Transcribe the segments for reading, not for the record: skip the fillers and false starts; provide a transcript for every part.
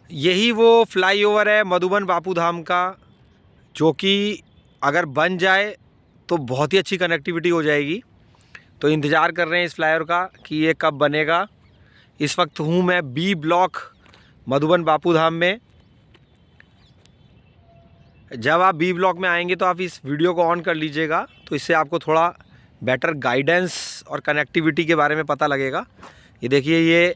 यही वो फ्लाईओवर है मधुबन बापू धाम का, जो कि अगर बन जाए तो बहुत ही अच्छी कनेक्टिविटी हो जाएगी। तो इंतज़ार कर रहे हैं इस फ्लाईओवर का कि ये कब बनेगा। इस वक्त हूँ मैं बी ब्लॉक मधुबन बापू धाम में। जब आप बी ब्लॉक में आएंगे तो आप इस वीडियो को ऑन कर लीजिएगा, तो इससे आपको थोड़ा बेटर गाइडेंस और कनेक्टिविटी के बारे में पता लगेगा। ये देखिए, ये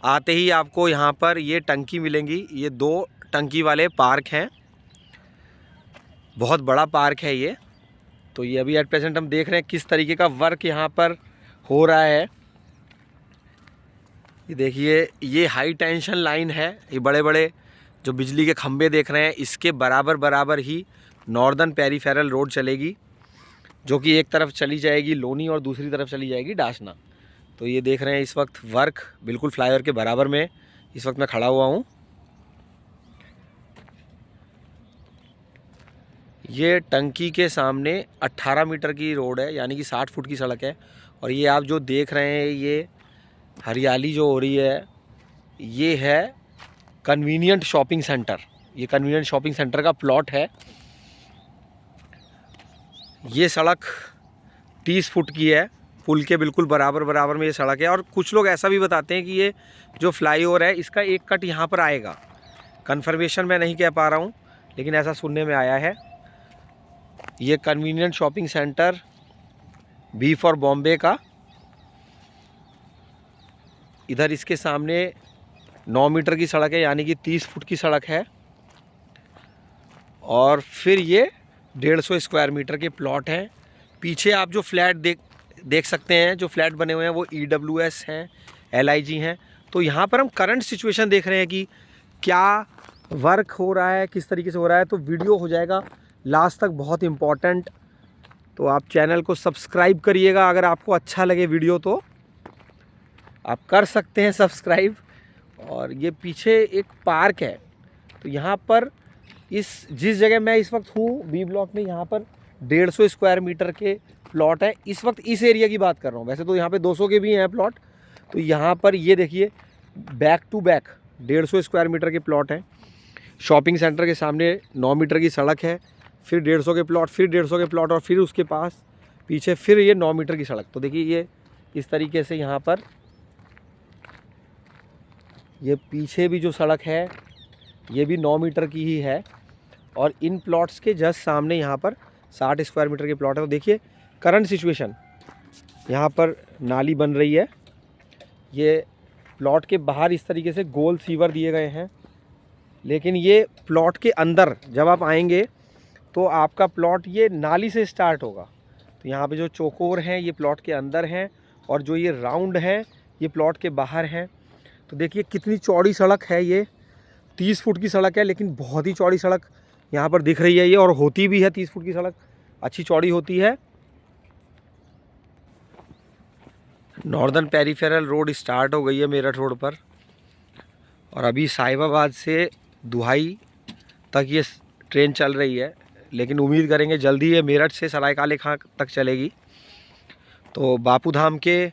आते ही आपको यहाँ पर ये टंकी मिलेंगी। ये 2 टंकी वाले पार्क हैं, बहुत बड़ा पार्क है ये। तो ये अभी एट प्रेजेंट हम देख रहे हैं किस तरीके का वर्क यहाँ पर हो रहा है। ये देखिए, ये हाई टेंशन लाइन है। ये बड़े बड़े जो बिजली के खंभे देख रहे हैं, इसके बराबर बराबर ही नॉर्दर्न पेरीफेरल रोड चलेगी, जो कि एक तरफ चली जाएगी लोनी और दूसरी तरफ चली जाएगी डासना। तो ये देख रहे हैं इस वक्त वर्क बिल्कुल फ्लाईओवर के बराबर में इस वक्त मैं खड़ा हुआ हूँ। ये टंकी के सामने 18 मीटर की रोड है, यानी कि 60 फुट की सड़क है। और ये आप जो देख रहे हैं, ये हरियाली जो हो रही है, ये है कन्वीनियंट शॉपिंग सेंटर। ये कन्वीनियंट शॉपिंग सेंटर का प्लॉट है। ये सड़क 30 फुट की है, पुल के बिल्कुल बराबर बराबर में ये सड़क है। और कुछ लोग ऐसा भी बताते हैं कि ये जो फ्लाईओवर है, इसका एक कट यहाँ पर आएगा। कन्फर्मेशन मैं नहीं कह पा रहा हूँ, लेकिन ऐसा सुनने में आया है। ये convenient shopping centre B for Bombay का, इधर इसके सामने 9 मीटर की सड़क है, यानी कि 30 फुट की सड़क है। और फिर ये 150 स्क्वायर मीटर के प्लॉट हैं। पीछे आप जो फ्लैट देख सकते हैं, जो फ्लैट बने हुए हैं वो EWS हैं, LIG हैं। तो यहाँ पर हम करंट सिचुएशन देख रहे हैं कि क्या वर्क हो रहा है, किस तरीके से हो रहा है। तो वीडियो हो जाएगा लास्ट तक बहुत इम्पॉर्टेंट। तो आप चैनल को सब्सक्राइब करिएगा। अगर आपको अच्छा लगे वीडियो तो आप कर सकते हैं सब्सक्राइब। और ये पीछे एक पार्क है। तो यहाँ पर जिस जगह मैं इस वक्त हूँ बी ब्लॉक में, यहाँ पर 150 स्क्वायर मीटर के प्लॉट है। इस वक्त इस एरिया की बात कर रहा हूँ, वैसे तो यहाँ पे 200 के भी हैं प्लॉट। तो यहाँ पर ये देखिए, back to back 150 square metre के प्लॉट हैं। शॉपिंग सेंटर के सामने 9 मीटर की सड़क है, फिर 150 के प्लॉट, फिर 150 के प्लॉट, और फिर उसके पास पीछे फिर ये 9 मीटर की सड़क। तो देखिए, ये इस तरीके से यहाँ पर ये पीछे भी जो सड़क है ये भी 9 मीटर की ही है। और इन प्लॉट्स के जस्ट सामने यहाँ पर 60 स्क्वायर मीटर के प्लॉट है। तो देखिए करंट सिचुएशन, यहाँ पर नाली बन रही है। ये प्लॉट के बाहर इस तरीके से गोल सीवर दिए गए हैं, लेकिन ये प्लॉट के अंदर जब आप आएंगे तो आपका प्लॉट ये नाली से स्टार्ट होगा। तो यहाँ पे जो चौकोर हैं ये प्लॉट के अंदर हैं, और जो ये राउंड हैं ये प्लॉट के बाहर हैं। तो देखिए कितनी चौड़ी सड़क है। ये 30 फुट की सड़क है, लेकिन बहुत ही चौड़ी सड़क यहाँ पर दिख रही है ये, और होती भी है 30 फुट की सड़क, अच्छी चौड़ी होती है। नॉर्दर्न पेरीफेरल रोड स्टार्ट हो गई है मेरठ रोड पर, और अभी साहिबाबाद से दुहाई तक ये ट्रेन चल रही है, लेकिन उम्मीद करेंगे जल्दी ये मेरठ से सरायकाले खां तक चलेगी। तो बापू धाम के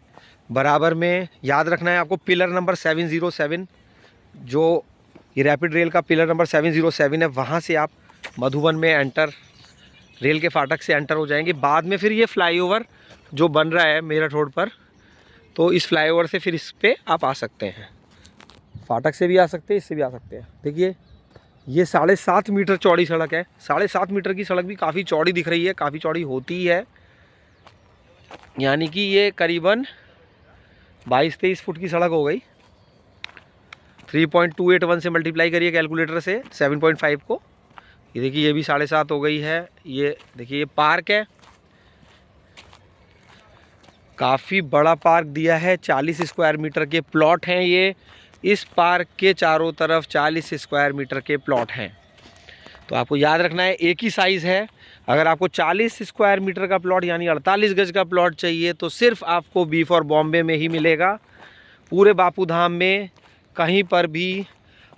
बराबर में याद रखना है आपको पिलर नंबर 707, जो ये रैपिड रेल का पिलर नंबर 707 है, वहाँ से आप मधुबन में एंटर, रेल के फाटक से एंटर हो जाएंगे। बाद में फिर ये फ्लाईओवर जो बन रहा है मेरठ रोड पर, तो इस फ्लाईओवर से फिर इस पर आप आ सकते हैं, फाटक से भी आ सकते हैं, इससे भी आ सकते हैं। देखिए ये 7.5 मीटर चौड़ी सड़क है। 7.5 मीटर की सड़क भी काफ़ी चौड़ी दिख रही है, काफ़ी चौड़ी होती है, यानी कि ये करीबन 22-23 फुट की सड़क हो गई। 3.281 से मल्टीप्लाई करिए कैलकुलेटर से 7.5 को। ये देखिए, ये भी 7.5 हो गई है। ये देखिए, ये पार्क है, काफ़ी बड़ा पार्क दिया है। 40 स्क्वायर मीटर के प्लॉट हैं ये। इस पार्क के चारों तरफ 40 स्क्वायर मीटर के प्लॉट हैं। तो आपको याद रखना है एक ही साइज़ है। अगर आपको 40 स्क्वायर मीटर का प्लॉट यानी 48 गज का प्लॉट चाहिए, तो सिर्फ आपको बी फॉर बॉम्बे में ही मिलेगा। पूरे बापू धाम में कहीं पर भी,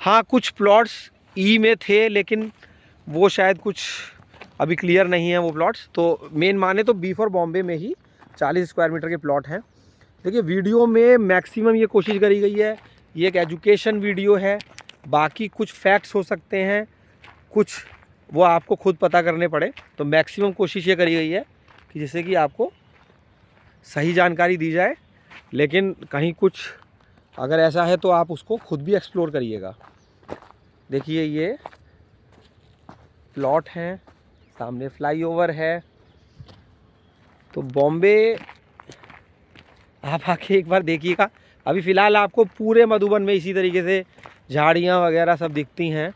हाँ कुछ प्लॉट्स ई में थे, लेकिन वो शायद कुछ अभी क्लियर नहीं है वो प्लॉट्स। तो मेन माने तो बी फॉर बॉम्बे में ही 40 स्क्वायर मीटर के प्लॉट हैं। देखिए वीडियो में मैक्सिमम ये कोशिश करी गई है, ये एक एजुकेशन वीडियो है, बाकी कुछ फैक्ट्स हो सकते हैं, कुछ वो आपको खुद पता करने पड़े। तो मैक्सिमम कोशिश ये करी गई है कि जिससे कि आपको सही जानकारी दी जाए, लेकिन कहीं कुछ अगर ऐसा है तो आप उसको खुद भी एक्सप्लोर करिएगा। देखिए ये प्लॉट हैं, सामने फ्लाईओवर है। तो बॉम्बे आप आके एक बार देखिएगा। अभी फ़िलहाल आपको पूरे मधुबन में इसी तरीके से झाड़ियाँ वगैरह सब दिखती हैं।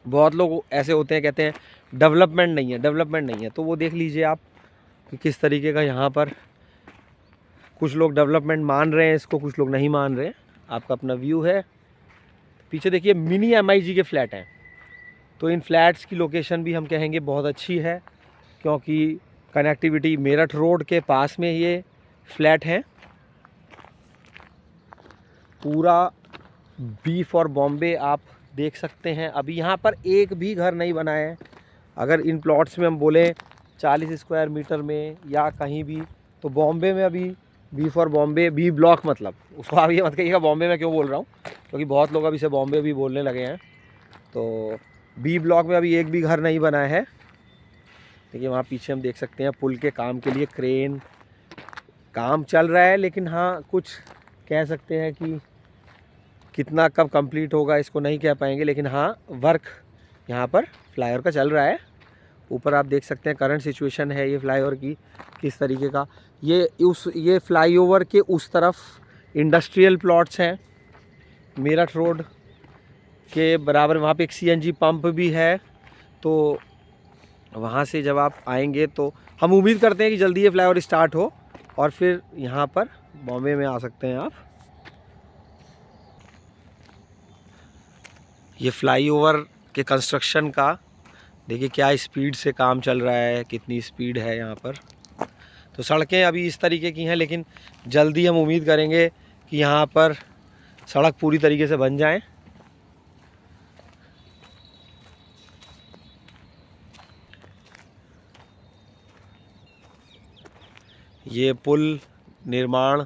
बहुत लोग ऐसे होते हैं, कहते हैं डेवलपमेंट नहीं है, डेवलपमेंट नहीं है। तो वो देख लीजिए आप कि किस तरीके का यहाँ पर कुछ लोग डेवलपमेंट मान रहे हैं इसको, कुछ लोग नहीं मान रहे हैं। आपका अपना व्यू है। पीछे देखिए मिनी MIG के फ्लैट हैं। तो इन फ्लैट्स की लोकेशन भी हम कहेंगे बहुत अच्छी है, क्योंकि कनेक्टिविटी मेरठ रोड के पास में ये फ्लैट हैं। पूरा बी फॉर बॉम्बे आप देख सकते हैं। अभी यहाँ पर एक भी घर नहीं बना है। अगर इन प्लॉट्स में हम बोलें 40 स्क्वायर मीटर में या कहीं भी, तो बॉम्बे में अभी B for Bombay, B block, मतलब उसको आप ये मत कहिएगा बॉम्बे में क्यों बोल रहा हूँ, क्योंकि बहुत लोग अभी से बॉम्बे भी बोलने लगे हैं। तो बी ब्लॉक में अभी एक भी घर नहीं बना है। देखिए वहाँ पीछे हम देख सकते हैं पुल के काम के लिए क्रेन काम चल रहा है, लेकिन हाँ कुछ कह सकते हैं कि कितना कब कंप्लीट होगा इसको नहीं कह पाएंगे, लेकिन हाँ वर्क यहाँ पर फ्लाईओवर का चल रहा है। ऊपर आप देख सकते हैं करंट सिचुएशन है ये फ्लाईओवर की किस तरीके का। ये फ्लाईओवर के उस तरफ इंडस्ट्रियल प्लॉट्स हैं, मेरठ रोड के बराबर। वहाँ पे एक CNG पंप भी है। तो वहाँ से जब आप आएंगे तो हम उम्मीद करते हैं कि जल्दी ये फ्लाईओवर स्टार्ट हो और फिर यहाँ पर बॉम्बे में आ सकते हैं आप। ये फ्लाईओवर के कंस्ट्रक्शन का देखिए क्या स्पीड से काम चल रहा है, कितनी स्पीड है यहाँ पर। तो सड़कें अभी इस तरीके की हैं, लेकिन जल्दी हम उम्मीद करेंगे कि यहाँ पर सड़क पूरी तरीके से बन जाए। ये पुल निर्माण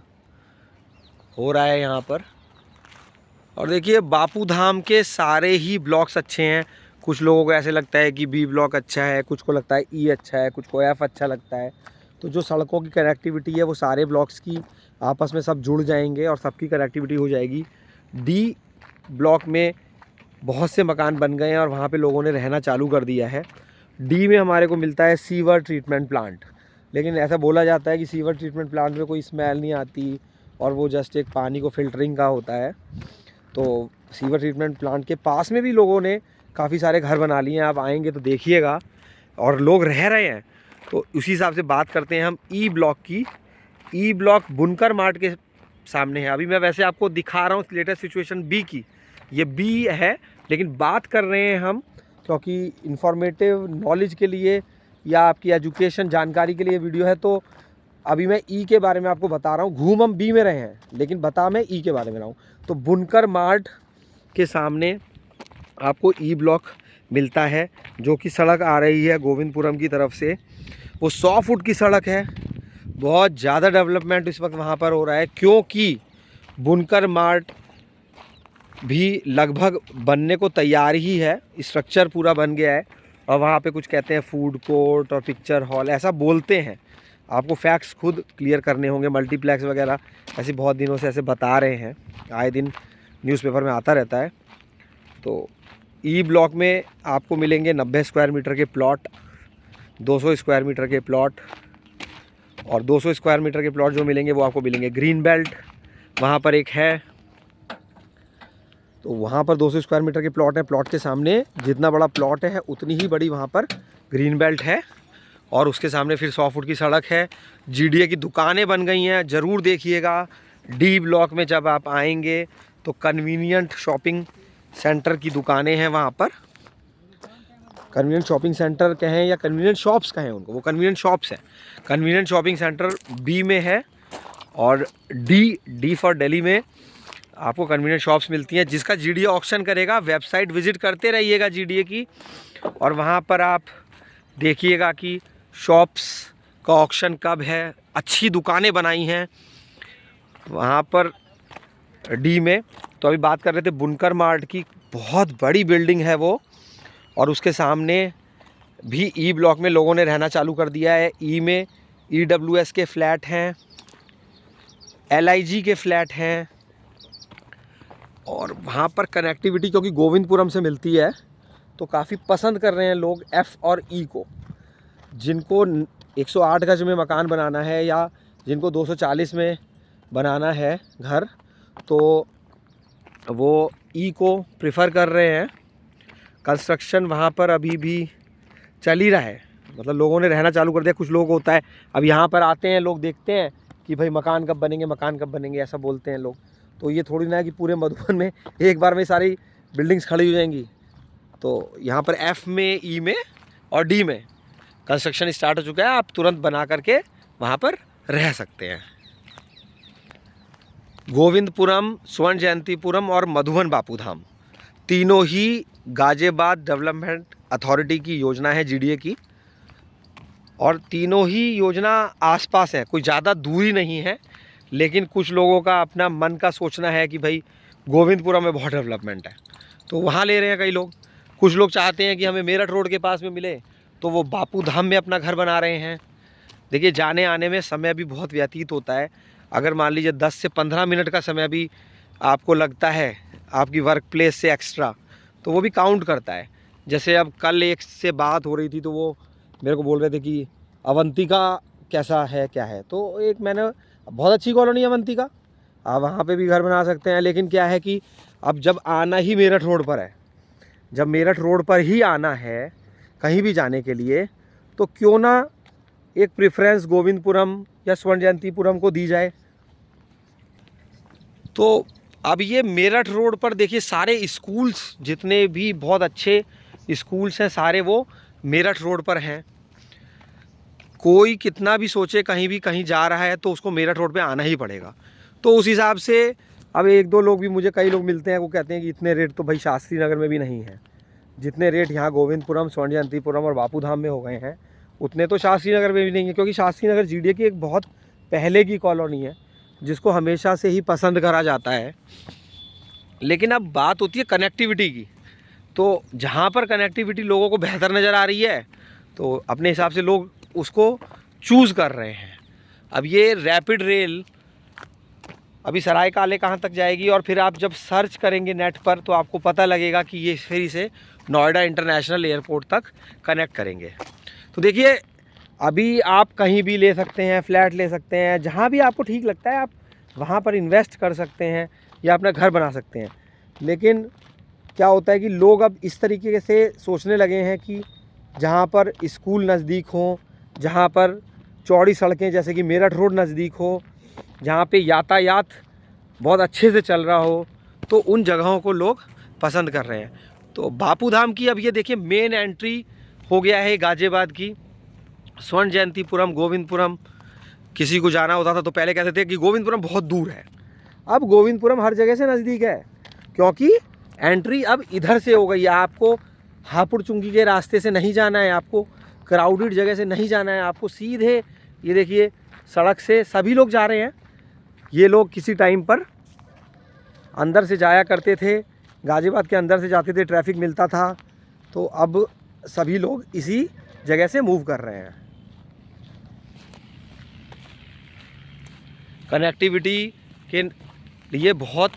हो रहा है यहाँ पर। और देखिए बापू धाम के सारे ही ब्लॉक्स अच्छे हैं। कुछ लोगों को ऐसे लगता है कि बी ब्लॉक अच्छा है, कुछ को लगता है ई अच्छा है, कुछ को एफ अच्छा लगता है। तो जो सड़कों की कनेक्टिविटी है वो सारे ब्लॉक्स की आपस में सब जुड़ जाएंगे और सबकी कनेक्टिविटी हो जाएगी। डी ब्लॉक में बहुत से मकान बन गए हैं और वहाँ पे लोगों ने रहना चालू कर दिया है। डी में हमारे को मिलता है सीवर ट्रीटमेंट प्लांट, लेकिन ऐसा बोला जाता है कि सीवर ट्रीटमेंट प्लांट में कोई स्मेल नहीं आती और वो जस्ट एक पानी को फिल्टरिंग का होता है। तो सीवर ट्रीटमेंट प्लांट के पास में भी लोगों ने काफ़ी सारे घर बना लिए हैं। आप आएंगे तो देखिएगा, और लोग रह रहे हैं। तो उसी हिसाब से बात करते हैं हम ई ब्लॉक की। ई ब्लॉक बुनकर मार्ट के सामने है। अभी मैं वैसे आपको दिखा रहा हूँ लेटेस्ट सिचुएशन बी की, ये बी है, लेकिन बात कर रहे हैं हम क्योंकि इंफॉर्मेटिव नॉलेज के लिए या आपकी एजुकेशन जानकारी के लिए वीडियो है। तो अभी मैं ई के बारे में आपको बता रहा हूँ। घूम हम बी में रहे हैं, लेकिन बता मैं ई के बारे में रहा हूँ। तो बुनकर मार्ट के सामने आपको ई ब्लॉक मिलता है, जो कि सड़क आ रही है गोविंदपुरम की तरफ से। वो 100 फुट की सड़क है। बहुत ज़्यादा डेवलपमेंट इस वक्त वहाँ पर हो रहा है, क्योंकि बुनकर मार्ट भी लगभग बनने को तैयार ही है। स्ट्रक्चर पूरा बन गया है और वहाँ पे कुछ कहते हैं फूड कोर्ट और पिक्चर हॉल, ऐसा बोलते हैं। आपको फैक्ट्स खुद क्लियर करने होंगे। मल्टीप्लेक्स वगैरह ऐसे बहुत दिनों से ऐसे बता रहे हैं, आए दिन न्यूज़पेपर में आता रहता है। तो ई ब्लॉक में आपको मिलेंगे 90 स्क्वायर मीटर के प्लॉट, 200 स्क्वायर मीटर के प्लॉट, और 200 स्क्वायर मीटर के प्लॉट जो मिलेंगे वो आपको मिलेंगे ग्रीन बेल्ट। वहाँ पर एक है, तो वहाँ पर 200 स्क्वायर मीटर के प्लॉट है। प्लॉट के सामने जितना बड़ा प्लॉट है उतनी ही बड़ी वहाँ पर ग्रीन बेल्ट है, और उसके सामने फिर 100 फुट की सड़क है। GDA की दुकानें बन गई हैं, ज़रूर देखिएगा। डी ब्लॉक में जब आप आएंगे तो कन्वीनियंट शॉपिंग सेंटर की दुकानें हैं वहाँ पर। कन्वीनियंट शॉपिंग सेंटर कहें या कन्वीनियंट शॉप्स कहें उनको, वो कन्वीनियंट शॉप्स हैं। कन्वीनियंट शॉपिंग सेंटर बी में है, और डी फॉर दिल्ली में आपको कन्वीनियंट शॉप्स मिलती हैं। जिसका GDA ऑक्शन करेगा, वेबसाइट विजिट करते रहिएगा GDA की, और वहाँ पर आप देखिएगा कि शॉप्स का ऑक्शन कब है। अच्छी दुकानें बनाई हैं वहाँ पर। डी में। तो अभी बात कर रहे थे बुनकर मार्ट की, बहुत बड़ी बिल्डिंग है वो, और उसके सामने भी ई ब्लॉक में लोगों ने रहना चालू कर दिया है। ई में EWS के फ्लैट हैं, LIG के फ्लैट हैं, और वहाँ पर कनेक्टिविटी क्योंकि गोविंदपुरम से मिलती है तो काफ़ी पसंद कर रहे हैं लोग F और E को। जिनको 108 गज में मकान बनाना है या जिनको 240 में बनाना है घर, तो वो E को प्रेफर कर रहे हैं। कंस्ट्रक्शन वहाँ पर अभी भी चल ही रहा है, मतलब लोगों ने रहना चालू कर दिया। कुछ लोग होता है अब यहाँ पर आते हैं, लोग देखते हैं कि भाई मकान कब बनेंगे, मकान कब बनेंगे, ऐसा बोलते हैं लोग। तो ये थोड़ी ना है कि पूरे मधुबन में एक बार में सारी बिल्डिंग्स खड़ी हो जाएंगी। तो यहाँ पर F में, E में और D में कंस्ट्रक्शन स्टार्ट हो चुका है। आप तुरंत बना करके वहाँ पर रह सकते हैं। गोविंदपुरम, स्वर्ण जयंतीपुरम और मधुबन बापू धाम तीनों ही गाजियाबाद डेवलपमेंट अथॉरिटी की योजना है, GDA की, और तीनों ही योजना आसपास है, कोई ज़्यादा दूरी नहीं है। लेकिन कुछ लोगों का अपना मन का सोचना है कि भाई गोविंदपुरम में बहुत डेवलपमेंट है तो वहाँ ले रहे हैं कई लोग। कुछ लोग चाहते हैं कि हमें मेरठ रोड के पास में मिले तो वो बापू धाम में अपना घर बना रहे हैं। देखिए, जाने आने में समय भी बहुत व्यतीत होता है। अगर मान लीजिए 10 से 15 मिनट का समय भी आपको लगता है आपकी वर्क प्लेस से एक्स्ट्रा, तो वो भी काउंट करता है। जैसे अब कल एक से बात हो रही थी तो वो मेरे को बोल रहे थे कि अवंतिका कैसा है, क्या है। तो एक मैंने, बहुत अच्छी कॉलोनी है अवंतिका, आप वहाँ पे भी घर बना सकते हैं। लेकिन क्या है कि अब जब आना ही मेरठ रोड पर है, जब मेरठ रोड पर ही आना है कहीं भी जाने के लिए, तो क्यों ना एक प्रेफरेंस गोविंदपुरम या स्वर्ण जयंतीपुरम को दी जाए। तो अब ये मेरठ रोड पर देखिए सारे स्कूल्स, जितने भी बहुत अच्छे स्कूल्स हैं सारे वो मेरठ रोड पर हैं। कोई कितना भी सोचे कहीं भी कहीं जा रहा है तो उसको मेरठ रोड पे आना ही पड़ेगा। तो उस हिसाब से अब एक दो लोग भी, मुझे कई लोग मिलते हैं, वो कहते हैं कि इतने रेट तो भाई शास्त्री नगर में भी नहीं है। जितने रेट यहाँ गोविंदपुरम, स्वर्ण जयंतीपुरम और बापू धाम में हो गए हैं उतने तो शास्त्री नगर में भी नहीं है। क्योंकि शास्त्री नगर GDA की एक बहुत पहले की कॉलोनी है जिसको हमेशा से ही पसंद करा जाता है। लेकिन अब बात होती है कनेक्टिविटी की, तो जहाँ पर कनेक्टिविटी लोगों को बेहतर नज़र आ रही है तो अपने हिसाब से लोग उसको चूज़ कर रहे हैं। अब ये रैपिड रेल अभी सराय काले कहाँ तक जाएगी, और फिर आप जब सर्च करेंगे नेट पर तो आपको पता लगेगा कि ये फिर इसे नोएडा इंटरनेशनल एयरपोर्ट तक कनेक्ट करेंगे। तो देखिए, अभी आप कहीं भी ले सकते हैं, फ्लैट ले सकते हैं, जहाँ भी आपको ठीक लगता है आप वहाँ पर इन्वेस्ट कर सकते हैं या अपना घर बना सकते हैं। लेकिन क्या होता है कि लोग अब इस तरीके से सोचने लगे हैं कि जहाँ पर स्कूल नज़दीक हों, जहाँ पर चौड़ी सड़कें जैसे कि मेरठ रोड नज़दीक हो, जहाँ पे यातायात बहुत अच्छे से चल रहा हो, तो उन जगहों को लोग पसंद कर रहे हैं। तो बापू धाम की अब ये देखिए मेन एंट्री हो गया है गाजियाबाद की। स्वर्ण जयंतीपुरम, गोविंदपुरम किसी को जाना होता था तो पहले कहते थे कि गोविंदपुरम बहुत दूर है। अब गोविंदपुरम हर जगह से नज़दीक है क्योंकि एंट्री अब इधर से हो गई है। आपको हापुड़ चुंगी के रास्ते से नहीं जाना है, आपको क्राउडेड जगह से नहीं जाना है, आपको सीधे ये देखिए सड़क से सभी लोग जा रहे हैं। ये लोग किसी टाइम पर अंदर से जाया करते थे, गाजियाबाद के अंदर से जाते थे, ट्रैफिक मिलता था, तो अब सभी लोग इसी जगह से मूव कर रहे हैं। कनेक्टिविटी के लिए बहुत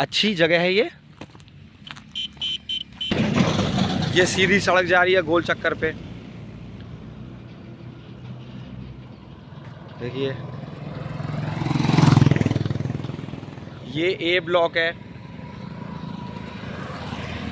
अच्छी जगह है ये सीधी सड़क जा रही है गोल चक्कर पे। देखिए, ये A ब्लॉक है,